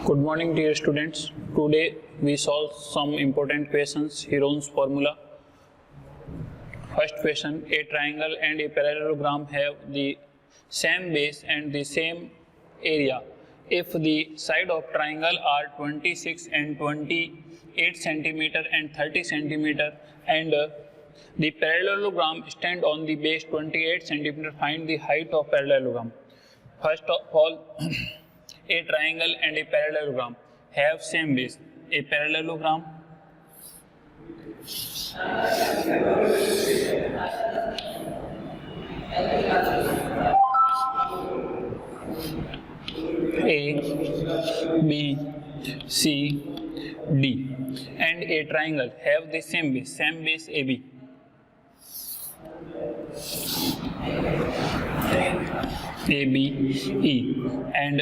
Good morning, dear students. Today we solve some important questions. Heron's formula. First question: a triangle and a parallelogram have the same base and the same area. If the side of triangle are 26 and 28 centimeter and 30 centimeter, and the parallelogram stand on the base 28 centimeter, find the height of parallelogram. First of all, a triangle and a parallelogram have same base. A parallelogram A, B, C, D, and a triangle have the same base AB. ABE, and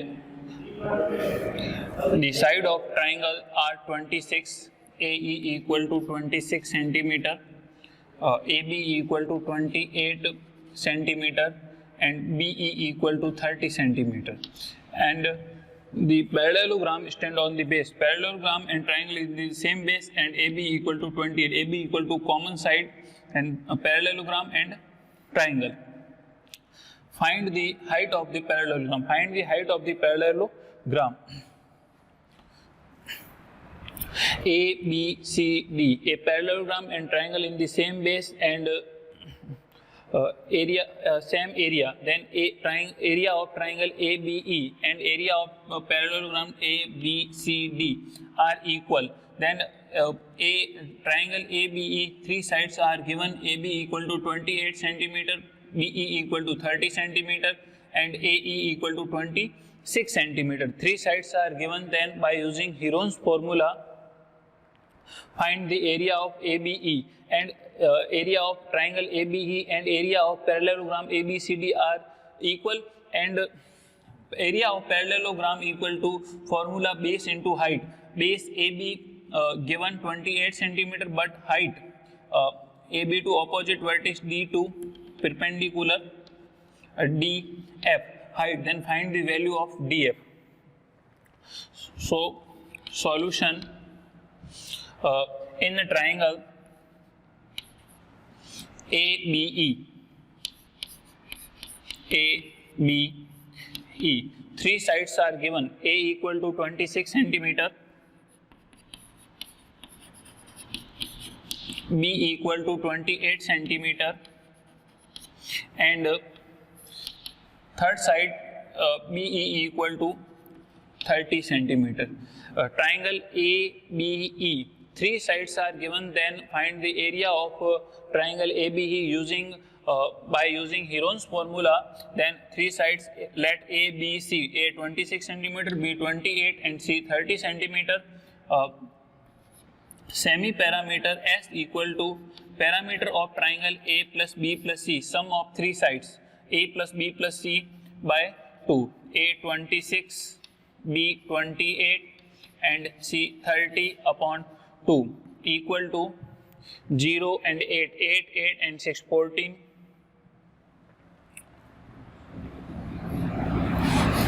the side of triangle are 26, AE equal to 26 centimeter, AB equal to 28 centimeter, and BE equal to 30 centimeter. And the parallelogram stand on the base. Parallelogram and triangle is the same base, and AB equal to 28. AB equal to common side and parallelogram and triangle. Find the height of the parallelogram. Find the height of the parallelogram. A, B, C, D. A parallelogram and triangle in the same base and same area. Then area of triangle ABE and area of parallelogram ABCD are equal. Then triangle ABE, three sides are given. AB equal to 28 centimeter, BE equal to 30 centimeter, and AE equal to 26 centimeter. Three sides are given. Then by using Heron's formula, find the area of ABE, and area of triangle ABE and area of parallelogram ABCD are equal, and area of parallelogram equal to formula base into height. Base AB given 28 centimeter, but height AB to opposite vertex D to perpendicular DF height. Then find the value of DF. So solution, in a triangle ABE, three sides are given. A equal to 26 centimeter, B equal to 28 centimeter, and third side BE equal to 30 centimeter. Triangle ABE, three sides are given. Then find the area of triangle ABE by using Heron's formula. Then three sides, let A, B, C, A 26 centimeter, B 28, and C 30 centimeter. Semi parameter S equal to parameter of triangle A plus B plus C, sum of three sides A plus B plus C by 2. A 26, B 28, and C 30 upon 2 equal to 0 and 8, 8 and 6, 14.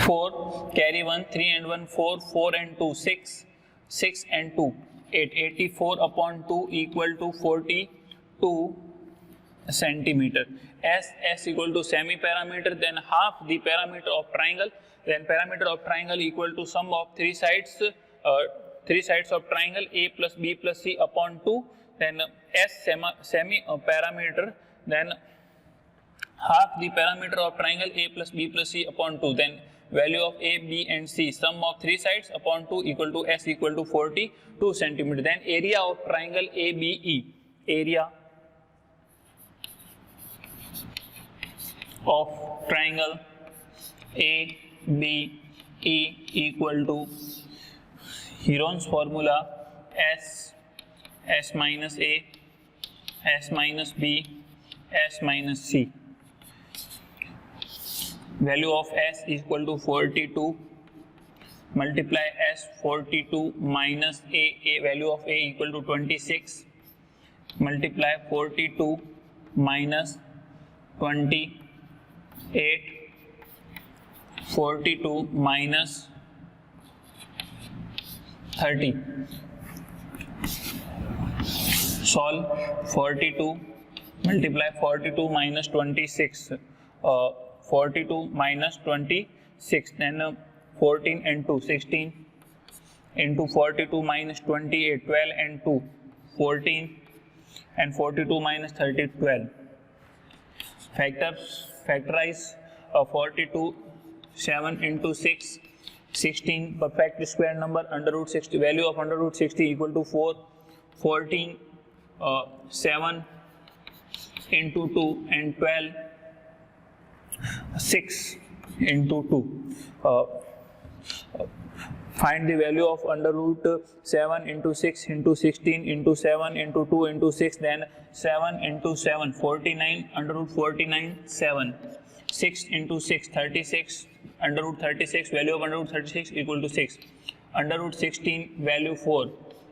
4, carry 1, 3 and 1, 4, 4 and 2, 6, 6 and 2, 8, 84 upon 2 equal to 42 centimeter. S equal to semi parameter, then half the parameter of triangle. Then parameter of triangle equal to sum of three sides of triangle A plus B plus C upon 2. Then S semi parameter, then half the parameter of triangle A plus B plus C upon 2. Then value of A, B and C, sum of three sides upon 2 equal to S equal to 42 centimeter. Then area of triangle ABE, area of triangle ABE equal to Heron's formula S minus A, S minus B, S minus C. Value of S equal to 42, multiply S 42 minus A, value of A equal to 26, multiply 42 minus 28, 42 minus 30. Solve 42 multiply 42 minus 26. 42 minus 26, then 14 and 2 16 into 42 minus 28, 12 and 2 14, and 42 minus 30 12. Factorize 42, 7 into 6 16, perfect square number, under root 60, value of under root 60 equal to 4, 14, 7 into 2 and 12, 6 into 2. Find the value of under root 7 into 6 into 16 into 7 into 2 into 6, then 7 into 7, 49, under root 49, 7, 6 into 6, 36, under root 36, value of under root 36 equal to 6, under root 16, value 4,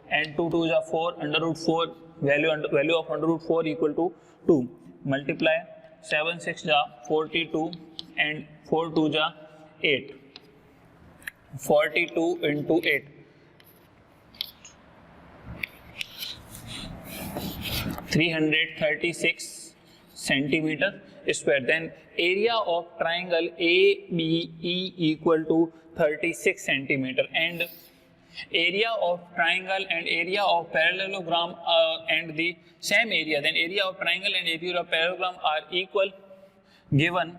and 2 2s are 4, under root 4, value of under root 4 equal to 2, multiply 7 6 ja 42 and 4 2 ja 8, 42 into 8, 336 centimeter square. Then area of triangle ABE equal to 36 centimeter, and area of triangle and area of parallelogram and the same area, then area of triangle and area of parallelogram are equal, given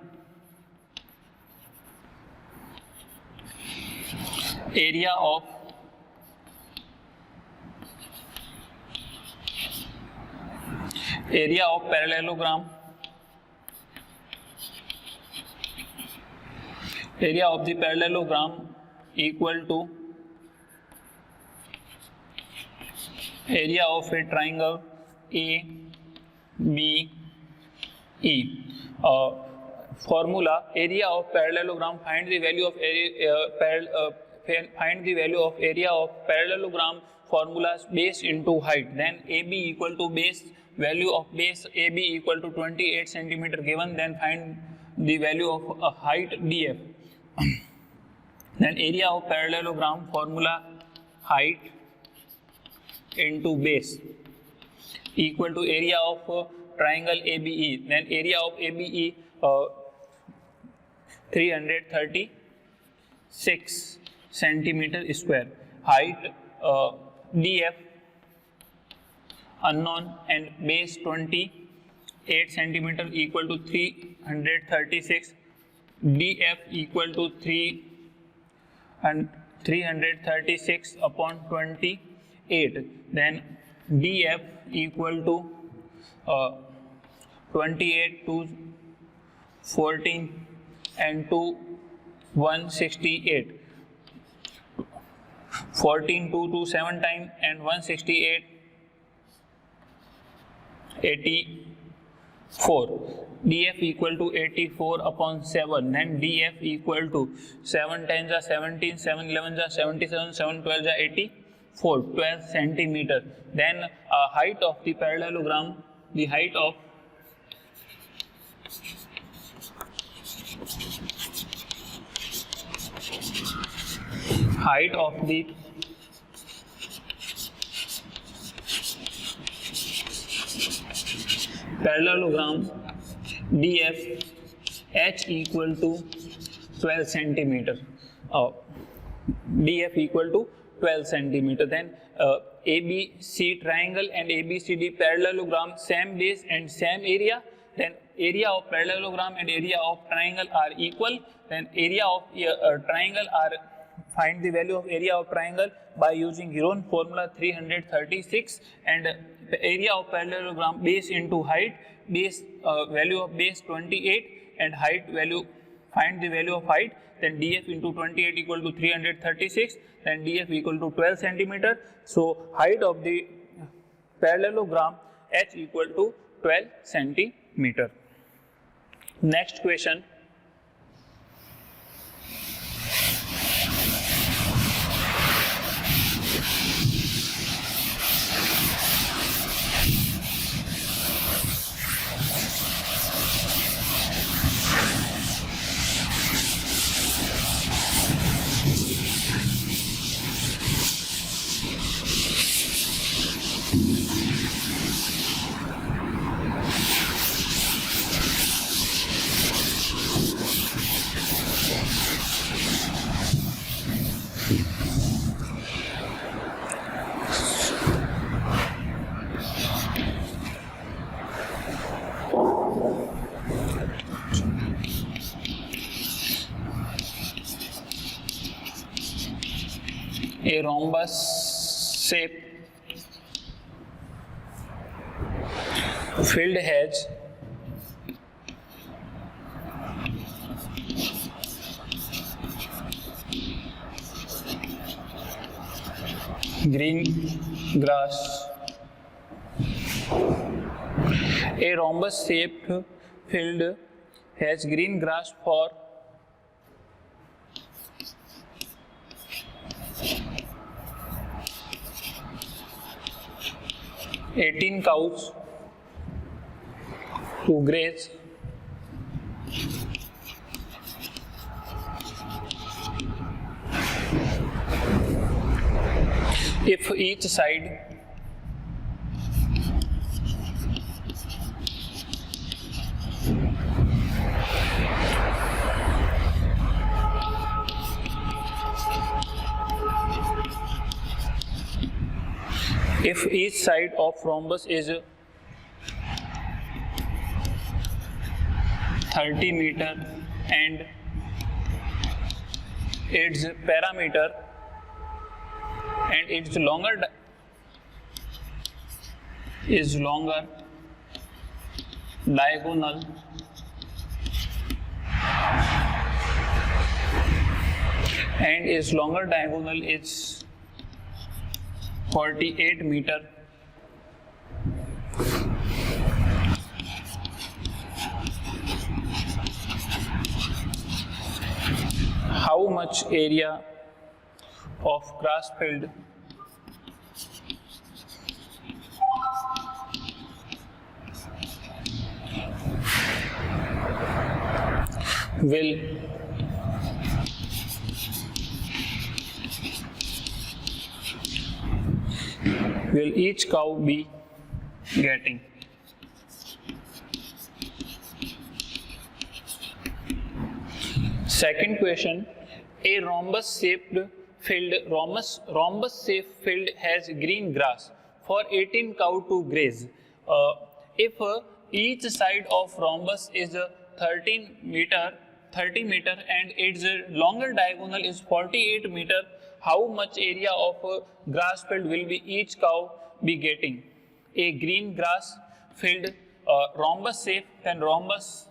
area of parallelogram, area of the parallelogram equal to area of a triangle ABE. Formula: area of parallelogram, find the value of area of parallelogram formulas base into height. Then AB equal to base, value of base AB equal to 28 centimeter given, then find the value of height DF. Then area of parallelogram formula, height into base equal to area of triangle ABE. Then area of ABE 336 centimeter square, height DF unknown, and base 28 centimeter equal to 336, DF equal to 336 upon 28, then DF equal to 28 to 14 and 2 168, 14 2 to 7 times and 168 84, DF equal to 84 upon 7, then DF equal to 7 times are 17, 7 11 are 77, 7 12 are 84, 12 centimeter. Then height of the parallelogram, the height of the parallelogram DF, H equal to 12 centimeter. DF equal to 12 centimeter. Then ABC triangle and ABCD parallelogram, same base and same area. Then area of parallelogram and area of triangle are equal. Then area of triangle are, find the value of area of triangle by using Heron formula 336, and area of parallelogram base into height, base value of base 28 and height value, find the value of height, then DF into 28 equal to 336, then DF equal to 12 centimeter. So height of the parallelogram H equal to 12 centimeter. Next question. A rhombus shape field has green grass. A rhombus shaped field has green grass for 18 cows to graze. If each side of rhombus is 30 meter and its parameter and its longer diagonal is 48 meter. How much area of grass field will each cow be getting? Second question, a rhombus shaped field has green grass for 18 cow to graze. If each side of rhombus is 30 meter and its longer diagonal is 48 meter, how much area of grass field will be each cow be getting? A green grass field, rhombus shape, then rhombus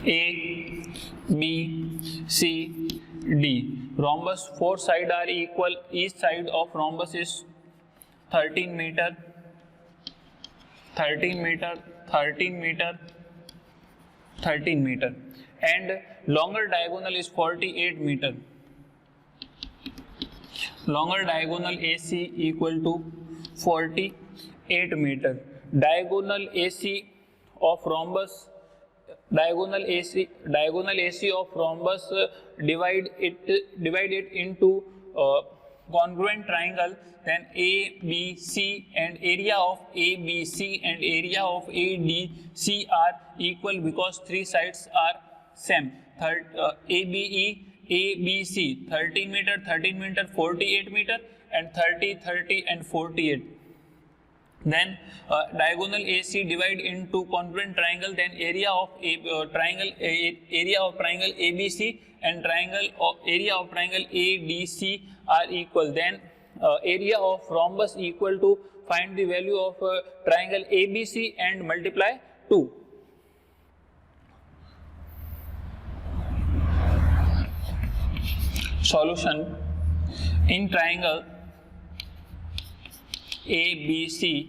A, B, C, D. Rhombus, four sides are equal. Each side of rhombus is 13 meter, 13 meter, 13 meter, 13 meter, and longer diagonal is 48 meter. Longer diagonal AC equal to 48 meter. Diagonal AC of rhombus, diagonal AC of rhombus, divide it into congruent triangle. Then ABC and area of ABC and area of ADC are equal because three sides are same. ABC 13 meter, 13 meter, 48 meter, and 30, 30, and 48. Then diagonal AC divide into congruent triangle. Then area of triangle ABC and area of triangle ADC are equal. Then area of rhombus equal to, find the value of triangle ABC and multiply 2. Solution: in triangle ABC,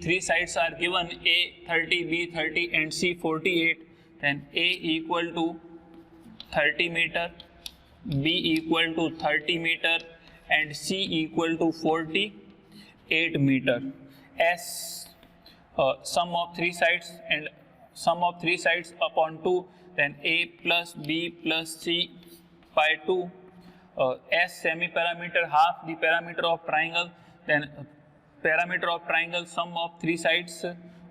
three sides are given: A 30, B 30, and C 48. Then A equal to 30 meter, B equal to 30 meter, and C equal to 48 meter. S, sum of three sides upon 2. Then A plus B plus C by 2. S semi-parameter, half the parameter of triangle. Then parameter of triangle, sum of three sides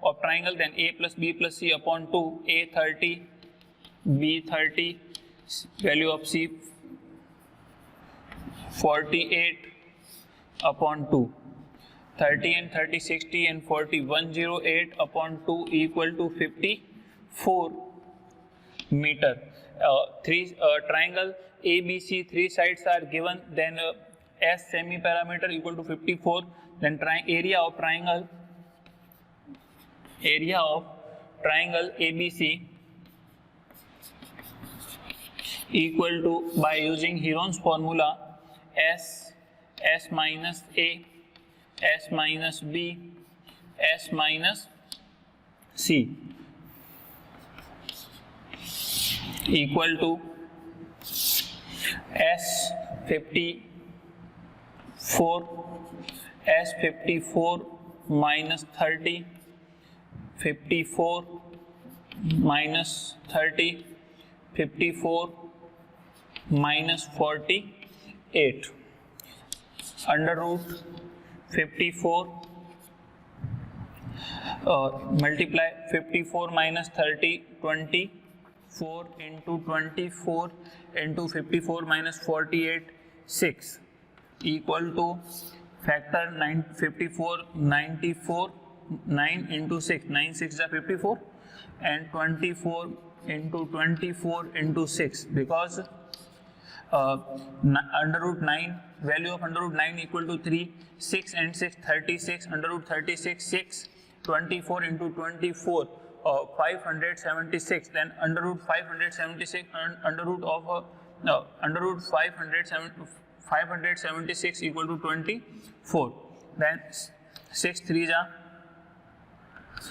of triangle. Then A plus B plus C upon 2. A 30, B 30, value of C 48 upon 2. 30 and 30, 60 and 40, 108 upon 2 equal to 54. meter. Triangle ABC, three sides are given, then S semi parameter equal to 54, then area of triangle ABC equal to, by using Heron's formula, S minus A, S minus B, S minus C equal to S54 minus 30, 54 minus 30, 54 minus 48, under root 54, multiply 54 minus 30, 24 into 24 into 54 minus 48, 6 equal to factor 54, 94, 9 into 6, 9 6 is 54, and 24 into 24 into 6, because under root 9, value of under root 9 equal to 3, 6 and 6 36, under root 36 6, 24 into 24 576, then under root 576 and under root of under root 576 equal to 24, then 6 3 ja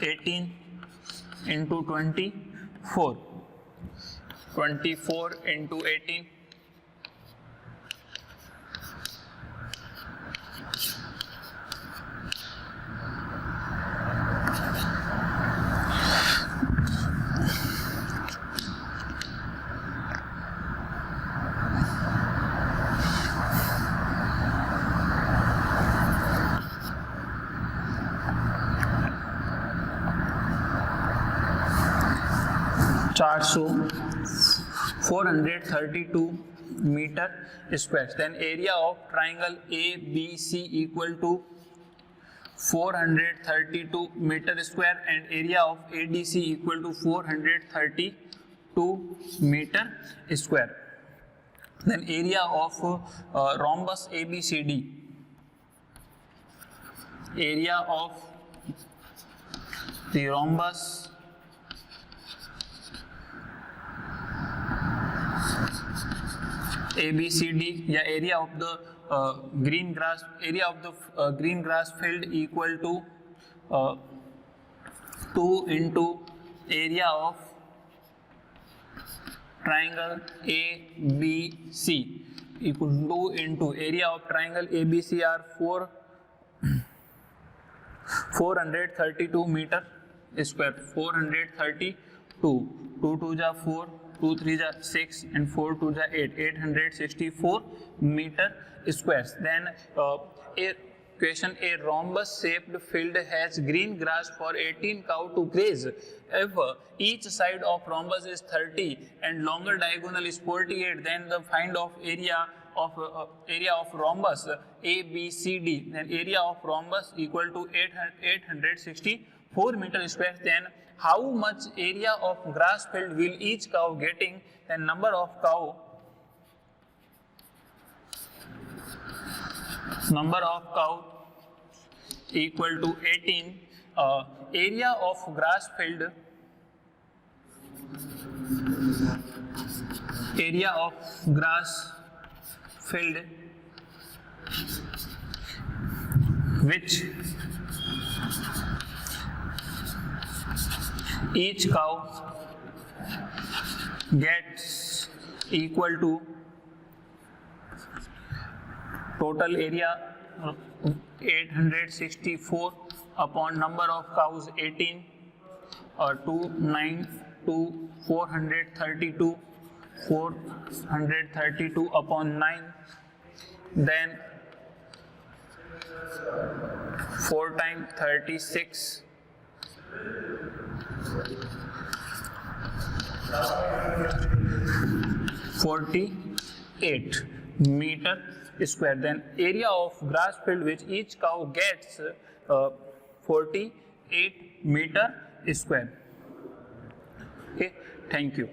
18 into 24, 24 into 18, चार सौ 432 meter square. Then area of triangle ABC equal to 432 meter square and area of ADC equal to 432 meter square. Then area of rhombus ABCD, area of the rhombus ABCD या area of the green grass field equal to 2 into area of triangle ABC equal to 2 into area of triangle ABC are 432 meter square, 432, 2 2 ja 4, 2 3 ja 6 and 4 2 ja 8, 864 meter squares. Then question, a rhombus shaped field has green grass for 18 cow to graze. If each side of rhombus is 30 and longer diagonal is 48, then the find of area of rhombus ABCD. Then area of rhombus equal to 864 meter square. Then how much area of grass field will each cow getting? Then number of cow equal to 18. Area of grass field which each cow gets equal to total area 864 upon number of cows 18, or 432 upon 9, then 4 times 36, 48 meter square. Then area of grass field which each cow gets 48 meter square. Okay, thank you.